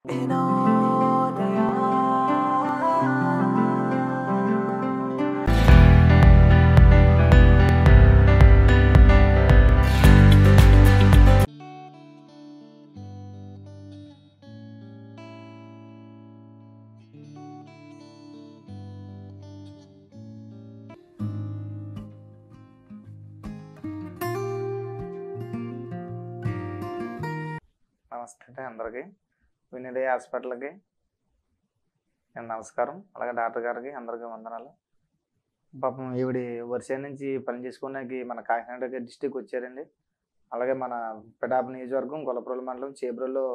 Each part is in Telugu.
నమస్తే అందరికి వినోదయ హాస్పిటల్కి నమస్కారం. అలాగే డాక్టర్ గారికి అందరికీ వందనాలు. పాపం ఈవిడ వర్షం నుంచి పని చేసుకోవడానికి మన కాకినాడ డిస్టిక్ వచ్చారండి. అలాగే మన పిఠాపు నియోజకవర్గం గొల్లప్రోలు మండలం చేబ్రోల్లో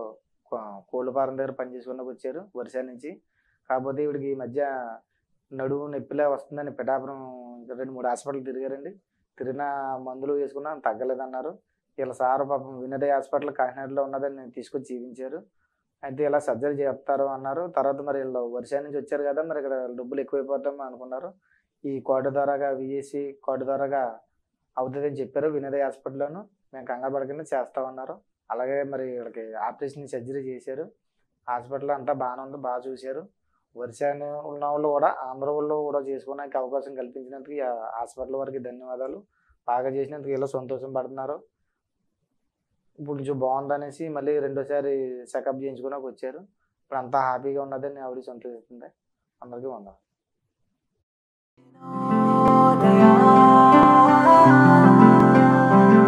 కోళ్ళ ఫారం దగ్గర పని చేసుకోవడానికి వచ్చారు వర్షం నుంచి. కాకపోతే ఈవిడికి ఈ మధ్య నడుము నొప్పిలా వస్తుందని పిఠాపురం 2-3 హాస్పిటల్ తిరిగారండి. తిరిగిన మందులు వేసుకున్నా తగ్గలేదన్నారు. ఇలా సార్ పాపం వినోదయ హాస్పిటల్ కాకినాడలో ఉన్నదని తీసుకొచ్చి చూపించారు. అయితే ఇలా సర్జరీ చేస్తారు అన్నారు. తర్వాత మరి వీళ్ళు వర్షం నుంచి వచ్చారు కదా, మరి ఇక్కడ డబ్బులు ఎక్కువైపోతాం అనుకున్నారు. ఈ కార్డు ద్వారాగా విఎస్సి కార్డు ద్వారాగా అవుతుందని చెప్పారు వినోదయ హాస్పిటల్లోను. మేము కంగారు పడకుండా చేస్తామన్నారు. అలాగే మరి వీళ్ళకి ఆపరేషన్ సర్జరీ చేశారు. హాస్పిటల్ అంతా బాగానే ఉంది, బాగా చూశారు. వర్షాన్ని ఉన్న వాళ్ళు కూడా ఆంధ్ర వాళ్ళు కూడా చేసుకోవడానికి అవకాశం కల్పించినందుకు ఈ హాస్పిటల్ వారికి ధన్యవాదాలు. బాగా చేసినందుకు వీళ్ళు సంతోషం పడుతున్నారు. ఇప్పుడు కొంచెం బాగుందనేసి మళ్ళీ రెండోసారి చెకప్ చేయించుకోవడానికి వచ్చారు. ఇప్పుడు అంతా హ్యాపీగా ఉన్నదని ఆవిడ సంతోషిస్తుంది. అందరికీ వందనాలు.